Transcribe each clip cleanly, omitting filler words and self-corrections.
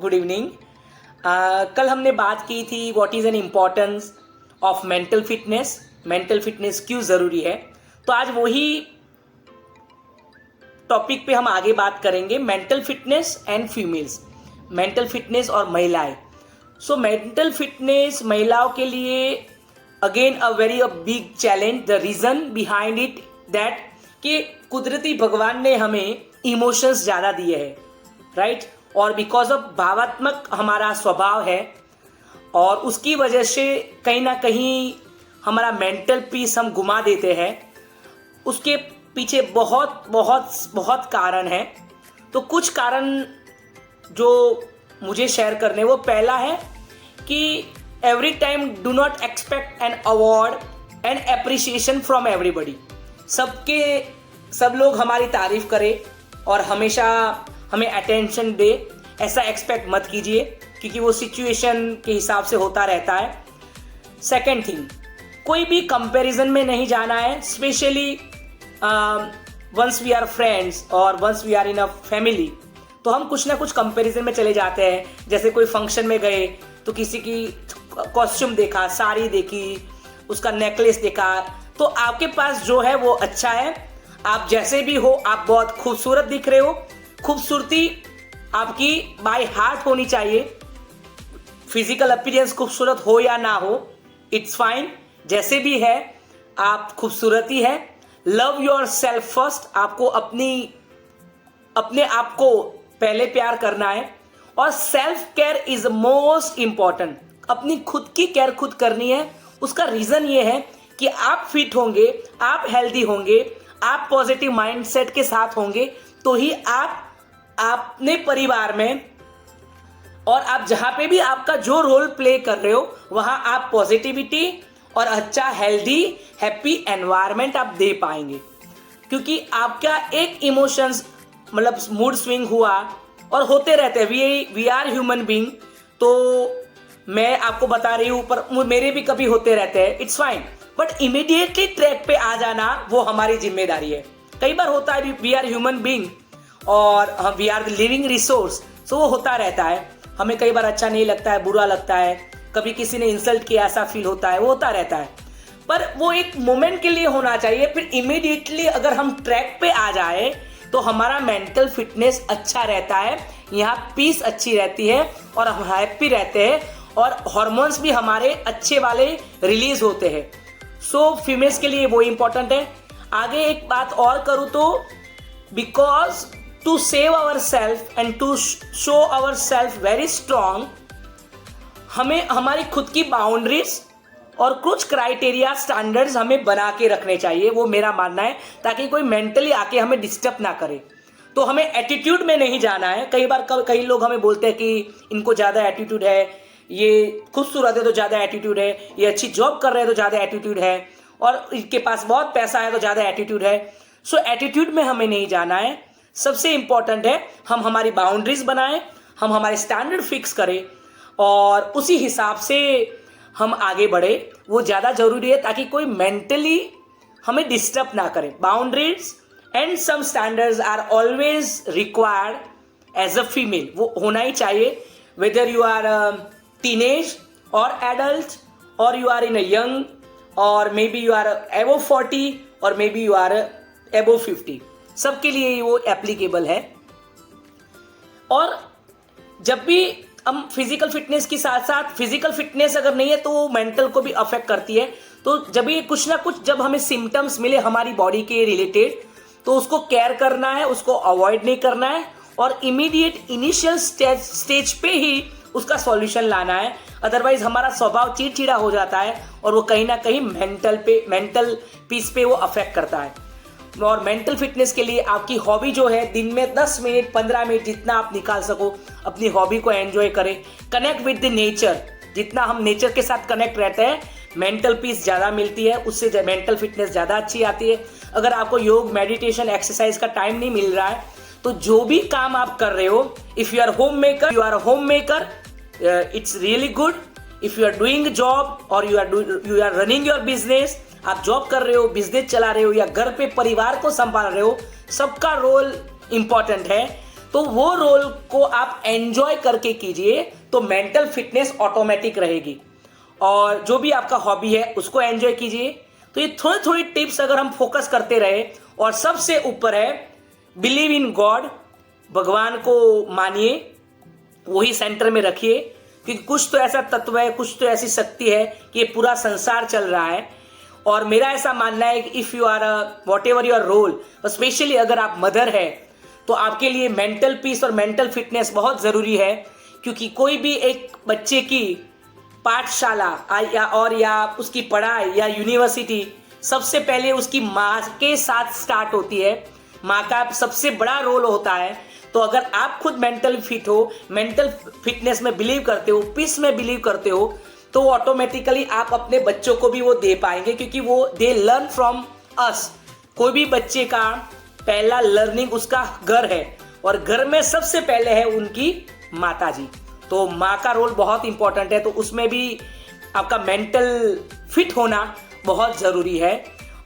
Good evening. कल हमने बात की थी what is an importance of mental fitness क्यों ज़रूरी है। तो आज वही टॉपिक पे हम आगे बात करेंगे, mental fitness and females, mental fitness और महिलाएं। सो मेंटल फिटनेस महिलाओं के लिए again a very big challenge. The reason behind it that कि कुदरती भगवान ने हमें इमोशंस ज़्यादा दिए हैं, राइट? और बिकॉज ऑफ भावात्मक हमारा स्वभाव है और उसकी वजह से कहीं ना कहीं हमारा मेंटल पीस हम गुमा देते हैं। उसके पीछे बहुत बहुत बहुत कारण है। तो कुछ कारण जो मुझे शेयर करने, वो पहला है कि every time do not expect an award and appreciation from everybody. सब लोग हमारी तारीफ करें और हमेशा हमें अटेंशन दे, ऐसा एक्सपेक्ट मत कीजिए, क्योंकि वो सिचुएशन के हिसाब से होता रहता है। सेकेंड थिंग, कोई भी कंपैरिजन में नहीं जाना है, specially once we are friends और once we are in a family. तो हम कुछ ना कुछ कंपैरिजन में चले जाते हैं। जैसे कोई फंक्शन में गए तो किसी की कॉस्ट्यूम देखा, साड़ी देखी, उसका नेकलेस देखा, तो आपके पास जो है वो अच्छा है, आप जैसे भी हो आप बहुत खूबसूरत दिख रहे हो। खूबसूरती आपकी बाय हार्ट होनी चाहिए। फिजिकल अपीयरेंस खूबसूरत हो या ना हो, इट्स फाइन, जैसे भी है आप खूबसूरती है। लव योर सेल्फ फर्स्ट, आपको अपने आप को पहले प्यार करना है। और self care is most important, अपनी खुद की केयर खुद करनी है। उसका रीजन ये है कि आप फिट होंगे, आप हेल्दी होंगे, आप पॉजिटिव माइंडसेट के साथ होंगे, तो ही आप अपने परिवार में और आप जहां पे भी आपका जो रोल प्ले कर रहे हो वहां आप पॉजिटिविटी और अच्छा हेल्दी हैप्पी एनवायरनमेंट आप दे पाएंगे। क्योंकि आपका एक इमोशंस मतलब मूड स्विंग हुआ और होते रहते हैं, वी आर ह्यूमन बीइंग। तो मैं आपको बता रही हूं, पर मेरे भी कभी होते रहते हैं, it's fine, but immediately track पे आ जाना वो हमारी जिम्मेदारी है। कई बार होता है, वी आर ह्यूमन बीइंग और we are the living resource, so वो होता रहता है। हमें कई बार अच्छा नहीं लगता है, बुरा लगता है, कभी किसी ने इंसल्ट किया ऐसा फील होता है, वो होता रहता है। पर वो एक मोमेंट के लिए होना चाहिए, फिर इमीडिएटली अगर हम ट्रैक पे आ जाए तो हमारा मेंटल फिटनेस अच्छा रहता है, यहाँ पीस अच्छी रहती है और हम हैप्पी रहते हैं और हार्मोन्स भी हमारे अच्छे वाले रिलीज होते हैं। सो फीमेल्स के लिए वो इंपॉर्टेंट है। आगे एक बात और करूँ तो, because to save our self and to show our self very strong, हमें हमारी खुद की बाउंड्रीज और कुछ क्राइटेरिया स्टैंडर्ड्स हमें बना के रखने चाहिए, वो मेरा मानना है, ताकि कोई मेंटली आके हमें डिस्टर्ब ना करे। तो हमें एटीट्यूड में नहीं जाना है। कई लोग हमें बोलते हैं कि इनको ज़्यादा एटीट्यूड है, ये खूबसूरत है तो ज़्यादा एटीट्यूड है, ये अच्छी जॉब कर रहे हैं तो ज़्यादा एटीट्यूड है, और इनके पास बहुत पैसा है तो ज़्यादा एटीट्यूड है। सो एटीट्यूड में हमें नहीं जाना है। सबसे इंपॉर्टेंट है हम हमारी बाउंड्रीज बनाएं, हम हमारे स्टैंडर्ड फिक्स करें और उसी हिसाब से हम आगे बढ़े, वो ज़्यादा ज़रूरी है, ताकि कोई मेंटली हमें डिस्टर्ब ना करे। Boundaries and some standards are always required as a female, वो होना ही चाहिए, वेदर यू आर टीनेज और एडल्ट और you are in a young और मे बी यू आर एबो 40 और मे बी यू आर एबो 50, सबके लिए वो एप्लीकेबल है। और जब भी हम फिजिकल फिटनेस के साथ साथ, फिजिकल फिटनेस अगर नहीं है तो वो मेंटल को भी अफेक्ट करती है। तो जब ये कुछ ना कुछ जब हमें सिम्टम्स मिले हमारी बॉडी के रिलेटेड, तो उसको केयर करना है, उसको अवॉइड नहीं करना है और इमीडिएट इनिशियल स्टेज पे ही उसका सॉल्यूशन लाना है। अदरवाइज हमारा स्वभाव चिड़चिड़ा हो जाता है और वो कहीं ना कहीं मेंटल पीस पे वो अफेक्ट करता है। और मेंटल फिटनेस के लिए आपकी हॉबी जो है, दिन में 10 मिनट 15 मिनट जितना आप निकाल सको अपनी हॉबी को एंजॉय करें। कनेक्ट विद द नेचर, जितना हम नेचर के साथ कनेक्ट रहते हैं मेंटल पीस ज़्यादा मिलती है, उससे मेंटल फिटनेस ज़्यादा अच्छी आती है। अगर आपको योग मेडिटेशन एक्सरसाइज का टाइम नहीं मिल रहा है तो जो भी काम आप कर रहे हो, if you are home maker it's really good. If you are doing job और you are running your business, आप जॉब कर रहे हो, बिजनेस चला रहे हो या घर पे परिवार को संभाल रहे हो, सबका रोल इंपॉर्टेंट है। तो वो रोल को आप एंजॉय करके कीजिए तो मेंटल फिटनेस ऑटोमेटिक रहेगी। और जो भी आपका हॉबी है उसको एंजॉय कीजिए। तो ये थोड़ी थोड़ी टिप्स अगर हम फोकस करते रहे, और सबसे ऊपर है बिलीव इन गॉड, भगवान को मानिए, वही सेंटर में रखिए, क्योंकि कुछ तो ऐसा तत्व है, कुछ तो ऐसी शक्ति है कि ये पूरा संसार चल रहा है। और मेरा ऐसा मानना है कि if you are whatever your role, specially अगर आप मदर है, तो आपके लिए मेंटल पीस और मेंटल फिटनेस बहुत ज़रूरी है। क्योंकि कोई भी एक बच्चे की पाठशाला या उसकी पढ़ाई या यूनिवर्सिटी सबसे पहले उसकी माँ के साथ स्टार्ट होती है। माँ का सबसे बड़ा रोल होता है। तो अगर आप खुद मेंटल फिट हो, मेंटल फिटनेस में बिलीव करते हो, पीस में बिलीव करते हो, तो ऑटोमेटिकली आप अपने बच्चों को भी वो दे पाएंगे, क्योंकि वो दे लर्न फ्रॉम अस। कोई भी बच्चे का पहला लर्निंग उसका घर है, और घर में सबसे पहले है उनकी माता जी। तो माँ का रोल बहुत इंपॉर्टेंट है। तो उसमें भी आपका मेंटल फिट होना बहुत ज़रूरी है।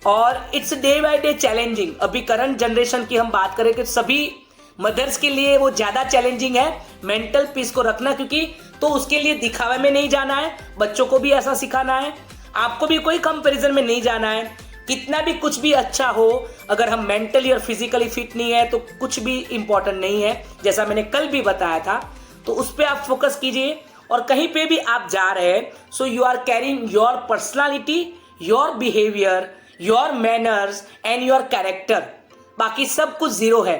और it's day by day challenging. अभी करंट जनरेशन की हम बात करें कि सभी मदर्स के लिए वो ज़्यादा चैलेंजिंग है मेंटल पीस को रखना, क्योंकि तो उसके लिए दिखावे में नहीं जाना है, बच्चों को भी ऐसा सिखाना है, आपको भी कोई कंपैरिजन में नहीं जाना है। कितना भी कुछ भी अच्छा हो, अगर हम मेंटली और फिजिकली फिट नहीं है तो कुछ भी इंपॉर्टेंट नहीं है, जैसा मैंने कल भी बताया था। तो उस पर आप फोकस कीजिए। और कहीं पे भी आप जा रहे हैं, so you are carrying your personality, your behaviour, your manners and your character. बाकी सब कुछ जीरो है।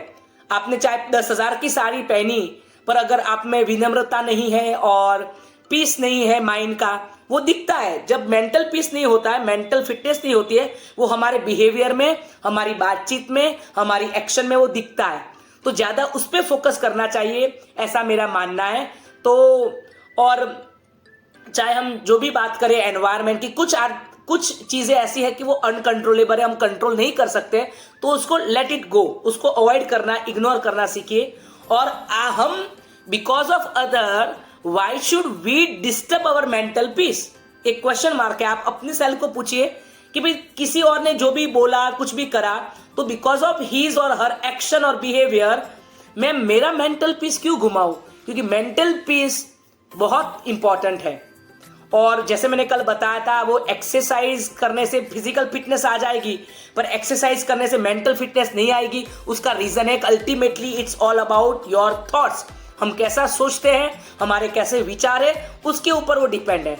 आपने चाहे 10,000 की साड़ी पहनी, पर अगर आप में विनम्रता नहीं है और पीस नहीं है माइंड का, वो दिखता है। जब मेंटल पीस नहीं होता है, मेंटल फिटनेस नहीं होती है, वो हमारे बिहेवियर में, हमारी बातचीत में, हमारी एक्शन में वो दिखता है। तो ज़्यादा उस पर फोकस करना चाहिए, ऐसा मेरा मानना है। तो और चाहे हम जो भी बात करें एनवायरनमेंट की, कुछ चीज़ें ऐसी है कि वो अनकंट्रोलेबल है, हम कंट्रोल नहीं कर सकते, तो उसको लेट इट गो, उसको अवॉइड करना, इग्नोर करना सीखिए। और हम because of other why should we disturb our mental peace, एक क्वेश्चन मार्क है। आप अपने सेल्फ को पूछिए कि भाई किसी और ने जो भी बोला, कुछ भी करा, तो बिकॉज ऑफ हीज और हर एक्शन और बिहेवियर मैं मेरा मेंटल पीस क्यों घुमाऊं? क्योंकि मेंटल पीस बहुत इंपॉर्टेंट है। और जैसे मैंने कल बताया था, वो एक्सरसाइज करने से फिजिकल फिटनेस आ जाएगी, पर एक्सरसाइज करने से मेंटल फिटनेस नहीं आएगी। उसका रीजन है कि ultimately it's all about your thoughts. हम कैसा सोचते हैं, हमारे कैसे विचार है, उसके ऊपर वो डिपेंड है।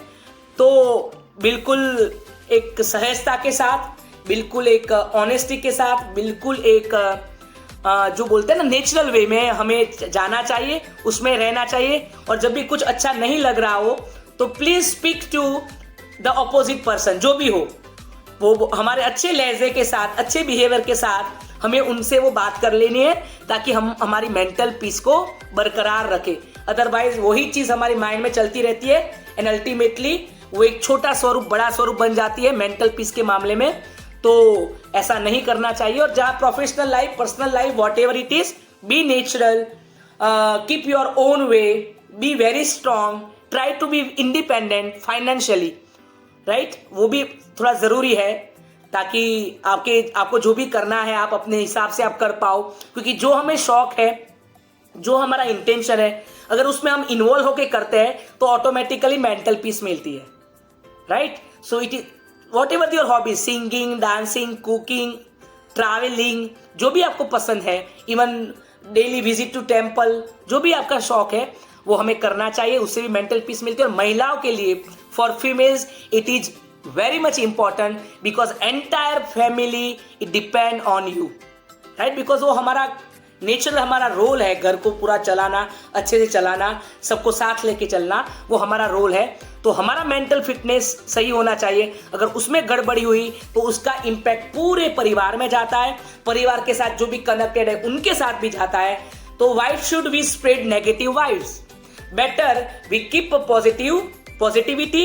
तो बिल्कुल एक सहजता के साथ, बिल्कुल एक ऑनेस्टी के साथ, बिल्कुल एक जो बोलते हैं ना नेचुरल वे में हमें जाना चाहिए, उसमें रहना चाहिए। और जब भी कुछ अच्छा नहीं लग रहा हो तो please speak to the opposite person, जो भी हो, वो हमारे अच्छे लहजे के साथ, अच्छे बिहेवियर के साथ हमें उनसे वो बात कर लेनी है, ताकि हम हमारी मेंटल पीस को बरकरार रखें। अदरवाइज वही चीज़ हमारे माइंड में चलती रहती है, एंड अल्टीमेटली वो एक छोटा स्वरूप बड़ा स्वरूप बन जाती है मेंटल पीस के मामले में। तो ऐसा नहीं करना चाहिए। और जहाँ professional life, personal life, whatever it is, be natural, keep your own way, be very strong, try to be independent financially, right. वो भी थोड़ा ज़रूरी है, ताकि आपको जो भी करना है आप अपने हिसाब से आप कर पाओ। क्योंकि जो हमें शौक है, जो हमारा इंटेंशन है, अगर उसमें हम इन्वॉल्व होके करते हैं तो ऑटोमेटिकली मेंटल पीस मिलती है, right. So it is whatever your hobby, singing, dancing, cooking, travelling, जो भी आपको पसंद है, even daily visit to temple, जो भी आपका शौक है वो हमें करना चाहिए। उससे भी मेंटल पीस मिलती है। और महिलाओं के लिए, for females, it is very much important, because entire family it depend on you, right. Because वो हमारा नेचुरल, हमारा रोल है घर को पूरा चलाना, अच्छे से चलाना, सबको साथ लेके चलना, वो हमारा रोल है। तो हमारा मेंटल फिटनेस सही होना चाहिए। अगर उसमें गड़बड़ी हुई तो उसका इम्पैक्ट पूरे परिवार में जाता है, परिवार के साथ जो भी कनेक्टेड है उनके साथ भी जाता है। तो why should we spread negative vibes? Better we keep a positivity,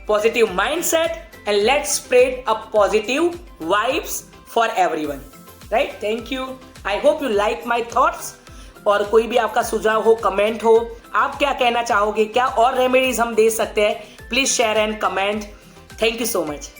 positive mindset, and let's spread a positive vibes for everyone, right? Thank you. I hope you like my thoughts. और कोई भी आपका सुझाव हो, कमेंट हो, आप क्या कहना चाहोगे, क्या और रेमेडीज हम दे सकते हैं, please share and comment. Thank you so much.